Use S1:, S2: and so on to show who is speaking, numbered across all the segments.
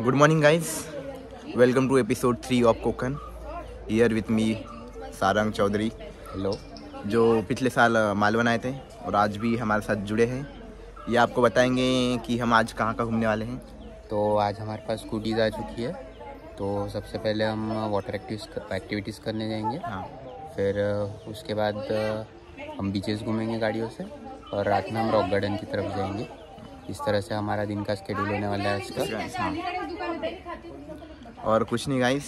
S1: Good morning guys, welcome to episode 3 of Kokan. Here with me Sarang Chaudhary.
S2: Hello.
S1: जो पिछले साल मालवन आए थे और आज भी हमारे साथ जुड़े हैं। ये आपको बताएंगे कि हम आज कहाँ घूमने वाले हैं।
S2: तो आज हमारे पास स्कूटीज़ आ चुकी है। तो सबसे पहले हम वाटर एक्टिविटीज़ करने जाएंगे।
S1: हाँ, फिर
S2: उसके बाद हम बीचेस घूमेंगे गाड़ियों से और रात में हम रॉक गार्डन की तरफ जाएंगे। इस तरह से हमारा दिन का स्केड्यूल होने वाला है इसका।
S1: हाँ। और कुछ नहीं गाइस,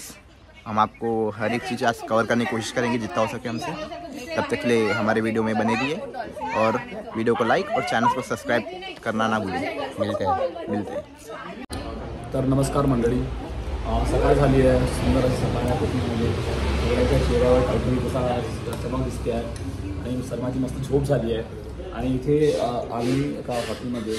S1: हम आपको हर एक चीज़ आज कवर करने की कोशिश करेंगे जितना हो सके हमसे। तब तक के लिए हमारे वीडियो में बने रहिए और वीडियो को लाइक और चॅनल को सबस्क्राईब करना ना भूलें।
S2: मिलते हैं।
S3: तर नमस्कार मंडळी, सकाळ झाली आहे, सुंदर अशी सकाळ आहे कोकणामध्ये। सगळ्याच्या चेहऱ्यावर काहीतरी कसा चमक दिसते आहे आणि सर्वांची मस्त झोप झाली आहे। आणि इथे आम्ही एका हॉटेलमध्ये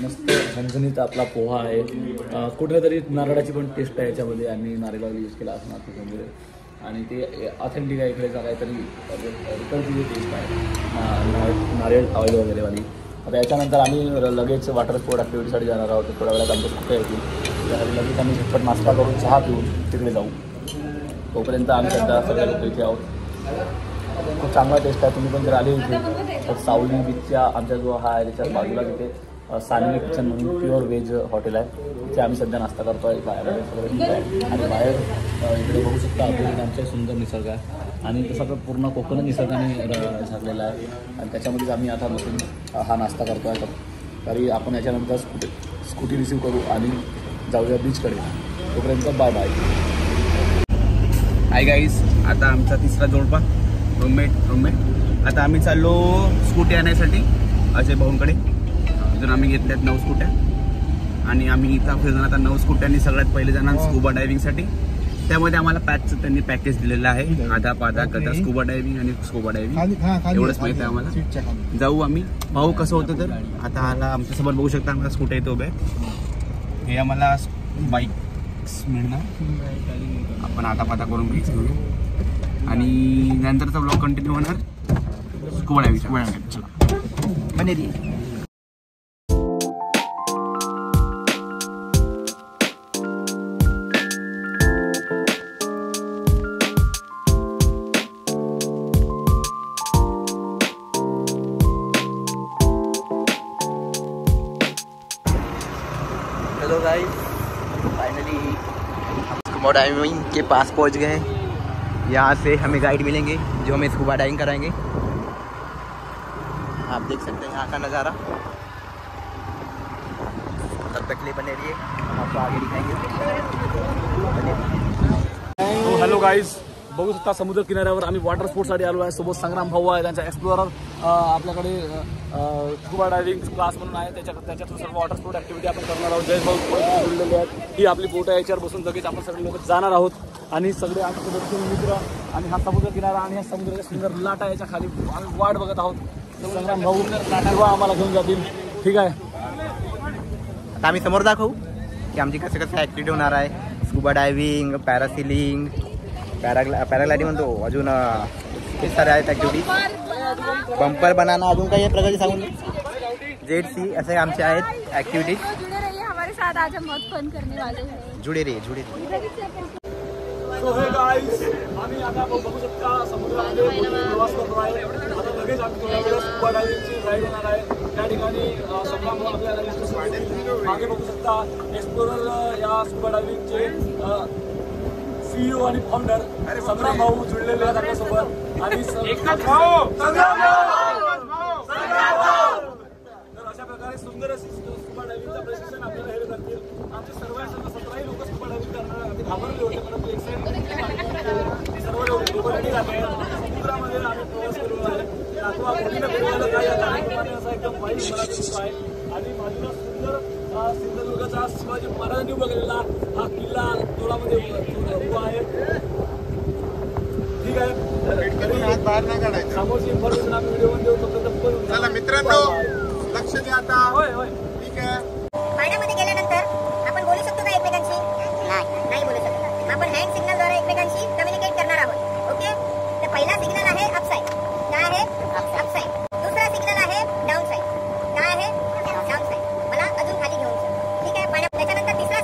S3: मस्त झणझणीत आपला पोहा आहे। कुठेतरी नारळाची पण टेस्ट आहे याच्यामध्ये, आम्ही नारळ यूज केला असणार त्याच्यामध्ये आणि ते ऑथेंटिक आहे। इकडे काहीतरी रिकलची टेस्ट आहे नारळ ऑइल वगैरेवाली। आता याच्यानंतर आम्ही लगेच वॉटर स्पोर्ट ॲक्टिव्हिटीसाठी जाणार आहोत। थोड्या वेळात आमच्या स्कूट्या येतील, त्यासाठी लगेच आम्ही झटपट नाश्ता करून चहा पिऊन तिकडे जाऊ। तोपर्यंत आम्ही सध्या सगळ्या लोक इथे आहोत। खूप चांगला टेस्ट आहे, तुम्ही पण जर आले इथे तर सावली बीचच्या आमच्या जो हा आहे त्याच्या बाजूला तिथे सानवी किचन म्हणून प्युअर व्हेज हॉटेल आहे। तिथे आम्ही सध्या नाश्ता करतो आहे। बाहेर सगळं आहे आणि बाहेर इकडे बघू शकता अभोवती आमच्या सुंदर निसर्ग आहे आणि तसा तर पूर्ण कोकण निसर्गाने झालेला आहे आणि त्याच्यामध्येच आम्ही आता बसून हा नाश्ता करतो आहे। तरी आपण याच्यानंतर स्कूटी रिसीव करू आणि जाऊया बीचकडे। तोपर्यंत बाय बाय।
S4: हाय गाईज, आता आमचा तिसरा जोडपा रूममेट आता आम्ही चाललो स्कूटी आणण्यासाठी अजय भाऊंकडे। इथून आम्ही घेतल्यात 9 स्कूट्या आणि आम्ही इथं फिरणार आता 9 स्कूट्यांनी सगळ्यात पहिले जाणार स्कुबा डायव्हिंगसाठी। त्यामध्ये आम्हाला त्यांनी पॅकेज दिलेलं आहे, आधा पाधा गदा स्कुबा डायव्हिंग आणि स्कुबा डायव्हिंग एवढंच माहिती आहे आम्हाला। जाऊ आम्ही, भाऊ कसं होतं तर आता आला आमच्यासमोर बघू शकता आम्हाला स्कूट्या इथं उभ्या आहेत। हे आम्हाला बाईक्स मिळणार, आपण आता पाता करून बाईक्स घेऊ आणि नंतरचा ब्लॉग कंटिन्यू होणार स्कुबा डायव्हिंग। चला बने रहिए।
S1: हेलो गाइस, फाइनली हम स्कूबा डाइविंग के पास पहुंच गए हैं। यहाँ से हमें गाइड मिलेंगे जो हमें स्कूबा डाइविंग कराएंगे। आप देख सकते हैं यहाँ का नज़ारा। तब तक के लिए बने रहिए, हम आपको आगे दिखाएंगे।
S3: तो हॅलो गाईज, बघू शकता समुद्र किनाऱ्यावर आम्ही वॉटर स्पोर्टसाठी आलो आहे। सोबत संग्राम भाऊ आहे, त्यांचा एक्सप्लोरर आपल्याकडे स्कुबा डायव्हिंग क्लास म्हणून आहे, त्याच्यातून सर्व वॉटर स्पोर्ट ॲक्टिव्हिटी आपण करणार आहोत। जय भाऊ जोडलेले आहेत, ही आपली बोट आहे, याच्यावर बसून लगेच आपण सगळे लोक जाणार आहोत आणि सगळे आमचे मित्र आणि हा समुद्र किनारा आणि ह्या समुद्राच्या सुंदर लाटा याच्या खाली आम्ही वाट बघत आहोत। संग्राम भाऊ तेव्हा आम्हाला घेऊन जातील, ठीक आहे।
S1: आता आम्ही समोर दाखवू की आमची कसं कसं ॲक्टिव्हिटी होणार आहे। स्कुबा डायव्हिंग, पॅरासिलिंग, पॅराग्लायडिंग म्हणतो, अजून खूप सारे आहेत ॲक्टिव्हिटीज। बंपर बनाना, अजून काही प्रगती सांगून जेट सी असे आमचे आहेत ॲक्टिव्हिटीज।
S5: हमारे साथ आज हम बहुत फन करने वाले हैं।
S1: जुड़े रहिए।
S3: सो हे गाईज, आम्ही आता बघू शकता समुद्रामध्ये प्रवास करतो आहे। आता लगेच आम्ही थोड्या वेळा स्कुबा डायव्हिंगची राईड होणार आहे। त्या ठिकाणी संग्राम भाऊ आपल्याला मागे बघू शकता एक्सप्लोरर या स्कुबा डायव्हिंगचे CEO आणि फाउंडर संग्राम भाऊ जुळलेले आहेत आपल्यासोबत आणि तर अशा प्रकारे सुंदर अशी स्कुबा डायव्हिंगचं प्रशिक्षण आपल्याला हे करतील। आमचे सर्व 17 लोक स्कुबा डायव्हिंग करणार आधी घाबरले होते, परंतु एक्साइटमेंट सर्व लोक रेडी झाले आहेत। समुद्रामध्ये आम्ही प्रवास करू आहे। अथवा कोणीला फिरायला काय या कार्यक्रमाने असा एकदम वाईट मला दिसतो आहे आणि बाजूला सुंदर सिंधुदुर्गाचा शिवाजी महाराजांनी उभा हा किल्ला तोडामध्ये उभा आहे, ठीक आहे। समोरची इन्फॉर्मेशन आम्ही व्हिडिओमध्ये देऊ शकतो। चला मित्रांनो, लक्ष द्या आता। होय, ठीक आहे।
S6: पाण्यामध्ये गेल्यानंतर आपण बोलू शकतो का एकमेकांशी? नाही बोलू शकत। आपण हँड सिग्नलद्वारे एकमेकांशी कम्युनिकेट करणार आहोत, ओके। तर पहिला सिग्नल आहे अपसाईड, काय आहे? अपसाईड। दुसरा सिग्नल आहे डाऊन साईड, काय आहे? Down side. मला अजून खाली घेऊन चल, ठीक आहे। त्याच्यानंतर तिसरा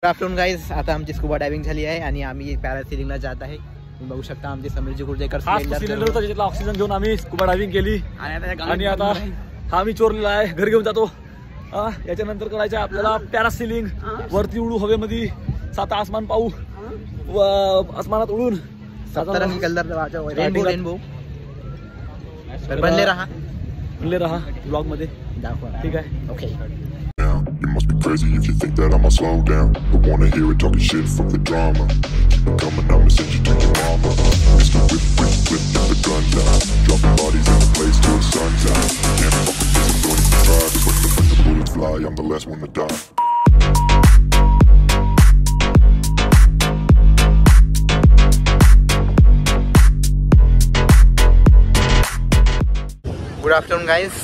S1: गुड आफ्टरनून गाईज. आता आमची स्कुबा डायव्हिंग झाली आहे आणि आम्ही पॅरासिलिंगला जात आहे. तुम्ही बघू शकता आमचे समीरजी गुर्जेकर
S3: सिलेंडर होता ज्याच्यातला ऑक्सिजन घेऊन आम्ही स्कुबा डायव्हिंग केली आणि आता हा मी चोरलेला आहे, घरी घेऊन जातो. याच्यानंतर करायचं आहे आपल्याला पॅरासिलिंग. वरती उडू हवेमध्ये, 7 आसमान पाहू, आसमानात उडून
S1: 70 कलर रेनबो रेनबो. बनले राहा
S3: ब्लॉग मध्ये
S1: दाखवा.
S3: ठीक आहे.
S1: Okay.
S7: You must be crazy if you think that I'ma slow down. Don't wanna hear it talking shit from the drama. Keep it coming, I'ma send you to your mama. Mr. Whip, get the guns out. Dropping bodies in the place till the sun's out. Can't fuck with this, I'm going to try. Just when the bullets fly, I'm the last one to die.
S1: Good afternoon guys.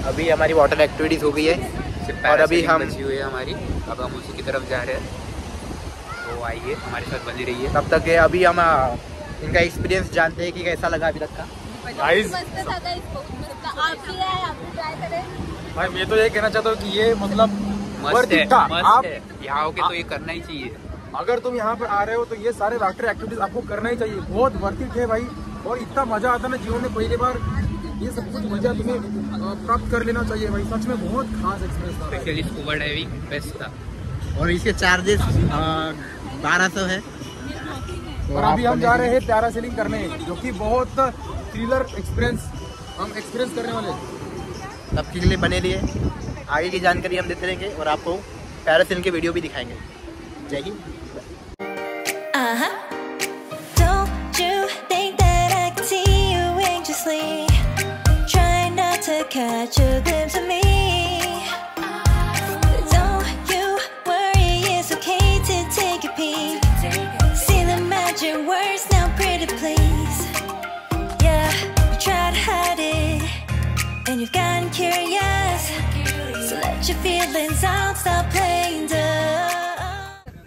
S1: अभी हमारी water activities हो गई है और अभी हम
S2: बची हुई है हमारी. अब हम उसी की तरफ जा रहे हैं, तो आइए हमारे साथ बनी रही है.
S1: तब तक अभी हम इनका एक्सपीरियंस जानते हैं कि कैसा लगा अभी तक का.
S5: मस्त था गाइस, बहुत मस्त. आप भी आए, आप भी ट्राई करें.
S3: भाई मैं तो ये कहना चाहता हूँ कि ये मतलब
S2: मस्त है,
S3: आप
S2: यहाँ होके तो ये करना ही चाहिए.
S8: अगर तुम यहाँ पर आ रहे हो तो ये सारे वाटर एक्टिविटीज आपको करना ही चाहिए. बहुत वर्थ इट है भाई. और इतना मजा आता ना जीवन में, पहली बार ये सब कुछ मजा तुम्हें प्राप्त कर लेना चाहिए भाई. सच में बहुत खास एक्सपीरियंस था.
S2: स्पेशली स्कूबा डाइविंग बेस्ट था.
S1: और इसके चार्जेस 1200 है.
S8: और अभी हम जा रहे हैं पैरासेलिंग करने, जो कि बहुत थ्रिलर एक्सपीरियंस हम एक्सपीरियंस करने वाले.
S1: तब के लिए बने रहिए, आगे की जानकारी हम देते रहेंगे और आपको पैरासेलिंग के वीडियो भी दिखाएंगे. जय Hind.
S9: Don't you think that I can see you anxiously, trying not to catch a glimpse of me? Don't you worry, it's okay to take a peek. See the magic words now, pretty please. Yeah, you try to hide it, and you've gotten curious. So let your feelings out, stop playing dumb.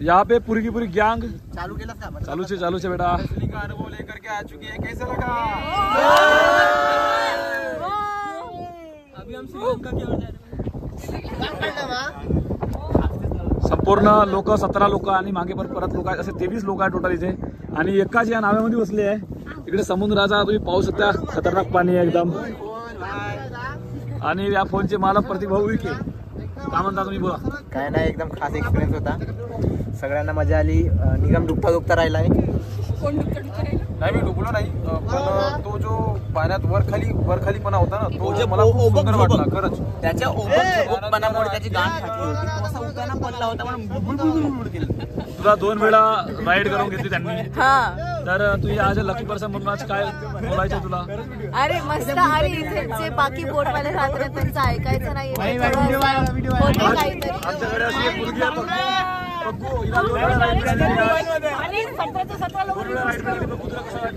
S3: यहाँ पे पूरी की पूरी gang
S1: चालू केलं का?
S3: चालू से बेटा.
S8: का अनुभव लेकर के आ चुकी है. कैसा लगा? अभी हम श्रीलंका की ओर जा रहे हैं.
S3: संपूर्ण लोक 17 लोक आणि मागे पण परत लोक आहेत, असे 23 लोक आहेत टोटल इथे. आणि एकाच या नाव्यामध्ये बसले आहे. इकडे समुद्राचा तुम्ही पाहू शकता, खतरनाक पाणी आहे एकदम. आणि या फोनचे मालक प्रतिभाऊ विखे, काय म्हणता तुम्ही, बोला.
S1: काय नाही, एकदम खास एक्सपिरियन्स होता. सगळ्यांना मजा आली. निगम दुखता राहिला आहे.
S8: नाही मी डुबलो नाही, पण तो जो पाण्यात वरखालीपणा होता ना, तो मला खूप सुंदर वाटला खरंच.
S1: त्याच्या ओबकपणामुळे त्याची गाठ फाटली होती. तो असा उताना पडला होता, पण बुडबुड केलं.
S3: तुला 2 वेळा राईड करून घेतली त्यांनी. तर तुझी आज लकी पर्सन म्हणून आज काय बोलायचं तुला?
S10: अरे मस्त. अरे इथे जे बाकी बोटवाले राहत आहेत त्यांचं ऐकायचं नाही.
S3: आमच्याकडे अशी एक मुलगी आहे पग्गू, हिला 2 वेळा राईड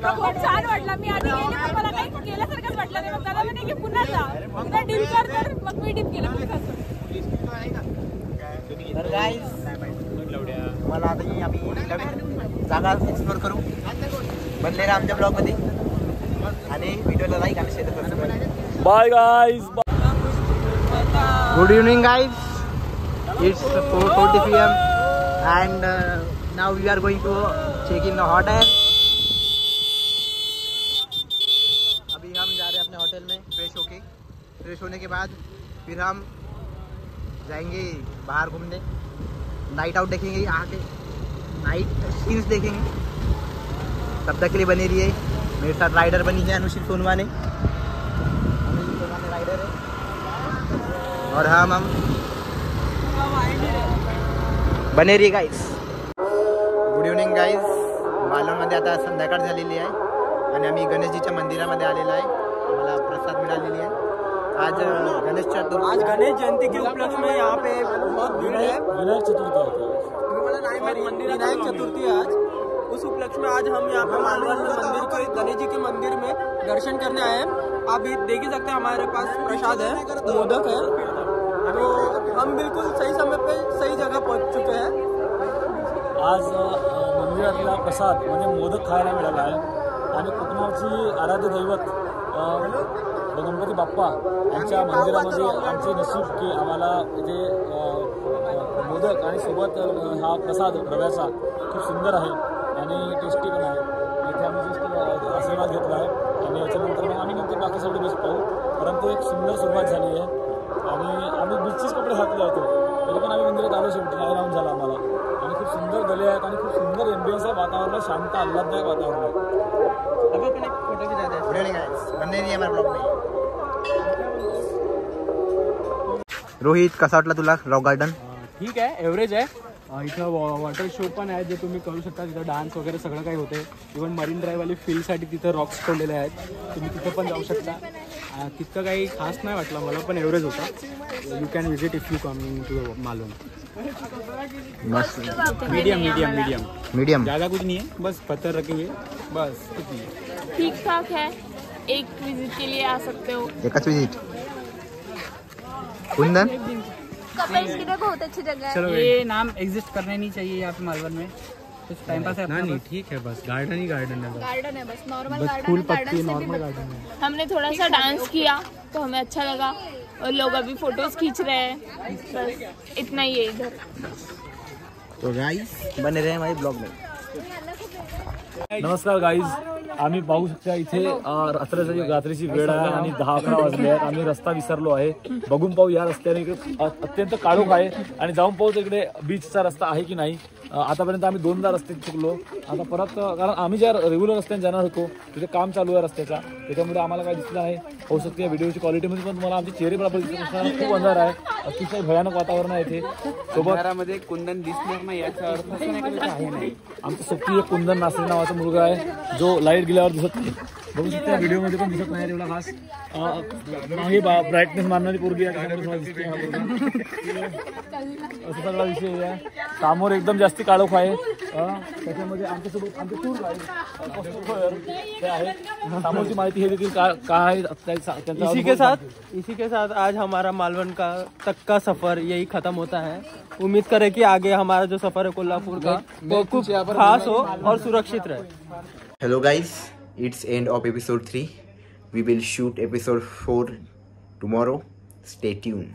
S5: खूप छान वाटलं. मी आधी गेले पण मला काही केल्यासारखंच वाटलं नाही. मग दादा म्हणे की पुन्हा जा, पुन्हा डीप कर. तर मग मी डीप केलं.
S1: तर गाईज मला आता आम्ही नवीन जागा एक्सप्लोर करू. बनले ना आमच्या ब्लॉगमध्ये, आणि व्हिडिओला लाईक आणि शेअर करा.
S3: Bye guys.
S1: Good evening guys. It's 4:40 PM and now we are going to check in the hotel. अभी हम जा रहे हैं अपने होटल में फ्रेश होने के बाद फिर हम जाएंगे बाहर घूमने. नाइट आउट देखेंगे, यहाँ के नाइट सीन्स देखेंगे. तब तक के लिए बने रहिए. मेरे साथ राइडर बनी है अनुशील सोनवाने. राइडर है और हम बने रहिए गाईज. Good evening guys. मालवणमध्ये आता संध्याकाळ झालेली आहे आणि आम्ही गणेशजीच्या मंदिरामध्ये आलेलो आहे. आम्हाला प्रसाद मिळालेली आहे. आज गणेश चतुर्थी,
S8: आज गणेश जयंती के उपलक्ष्य में यहाँ पे बहुत भीड़ है.
S3: विनायक चतुर्थी
S8: विनायक चतुर्थी है आज. उस उपलक्ष्य में आज हम यहाँ पे मालवण में मंदिर के, गणेश जी के मंदिर में दर्शन करने आए हैं. आप देख ही सकते हैं हमारे पास प्रसाद है, मोदक है. तो हम बिल्कुल सही समय पे सही जगह पहुँच चुके हैं.
S3: आज मंदिरातला प्रसाद म्हणजे मोदक खायला मिळाला आहे. आणि कोकणाची आराध्य दैवत गणपती बाप्पा यांच्या मंदिरामध्ये आमचे नशीब की आम्हाला इथे मोदक आणि सोबत हा प्रसाद रव्याचा खूप सुंदर आहे आणि टेस्टी पण आहे. इथे आम्ही जस्ट आशीर्वाद घेतला आहे आणि याच्यानंतर मग आम्ही नंतर बाकी सगळे बीच पाहू. परंतु एक सुंदर सुरुवात झाली आहे आणि आम्ही बीचचेच कपडे घातले होते तरी पण आम्ही मंदिरात आलो शेवटी नाही राहून झाला आम्हाला. आणि खूप सुंदर गले आहेत आणि खूप सुंदर एम्बियन्स आहे, वातावरण आहे, शांत आल्हाददायक वातावरण आहे.
S1: अब अपन एक फोटो भी जाते हैं बनने नहीं हमारे ब्लॉग में. रोहित कसा वाटला तुला रॉक गार्डन?
S8: ठीक आहे, एव्हरेज आहे. इथं वॉटर शो पण आहे जे तुम्ही करू शकता. तिथं डान्स वगैरे सगळं काही होते. इव्हन मरीन ड्राईव्हवाली फील्डसाठी तिथं रॉक्स पडलेले आहेत, तुम्ही तिथं पण जाऊ शकता. तितकं काही खास नाही वाटलं मला, पण एव्हरेज होता. You can visit if you coming to Malvan.
S1: मस्त.
S8: मीडियम मीडियम मीडियम
S1: मीडियम,
S8: ज़्यादा कुछ नहीं है, बस पत्थर रखे हुए बस इतनी.
S5: ठीक ठाक है, एक विजिट के लिए आ सकते हो.
S1: एकच विजिट. कुंदन
S10: कपल्स के लिए बहुत अच्छी जगह है.
S8: चलो
S11: ये नाम एग्जिस्ट करने नहीं चाहिए यहाँ पे मालवन में, कुछ टाइम पास है अपना.
S8: नहीं ठीक है, बस गार्डन ही गार्डन है.
S10: गार्डन है बस, नॉर्मल
S8: बस
S10: गार्डन
S8: फूल
S10: है.
S8: पत्ती
S10: गार्डन
S8: नॉर्मल गार्डन है.
S5: हमने थोड़ा सा डांस किया तो हमें अच्छा लगा और लोग अभी फोटोज खींच रहे हैं. बस इतना ही है इधर.
S1: तो गाइस बने रहे हमारे ब्लॉग में.
S3: नमस्कार गाईज, आम्ही पाहू शकता इथे रात्रीची वेळ आहे आणि 10-11 वाजले आहेत. आम्ही रस्ता विसरलो आहे. बघून पाहू या रस्त्याने इकडे अत्यंत काळोख आहे आणि जाऊन पाहू इकडे बीचचा रस्ता आहे की नाही. आतापर्यंत आम्ही 2दा रस्ते चुकलो. आता परत कारण आम्ही ज्या रेग्युलर रस्त्याने जाणार होतो तिथे काम चालू आहे रस्त्याचा, त्याच्यामुळे आम्हाला काही दिसलं नाही. होऊ शकते व्हिडिओची क्वालिटीमध्ये पण तुम्हाला आमचे चेहरे बरोबर दिसत असणार. खूप अंधार आहे, अतिशय भयानक वातावरण आहे इथे. सोबत
S8: कुंदन दिसणार नाही याचा अर्थ असं नाही की आहे नाही.
S3: आमचं सोबती एक कुंदन नासरे नावाचा मुलगा आहे जो लाईट गेल्यावर दिसत नाही. बघू शकता व्हिडिओमध्ये पण दिसत नाही तेवढा खास. मागे ब्राईटनेस मारणारी पोरगी आहे, असं सगळा विषय आहे. समोर एकदम जास्ती काळोख आहे. त्याच्यामध्ये आमच्यासोबत आमचे टूर गाईड ते आहेत. समोरची माहिती हे देखील काय.
S8: इसी के साथ आज हमारा मालवन का तक का सफर यही खत्म होता है. उम्मीद करें कि आगे हमारा जो सफर है कोल्हापुर का वो खूब खास हो और सुरक्षित रहे.
S1: Hello guys, it's end of episode 3. We will shoot episode 4 tomorrow. Stay tuned.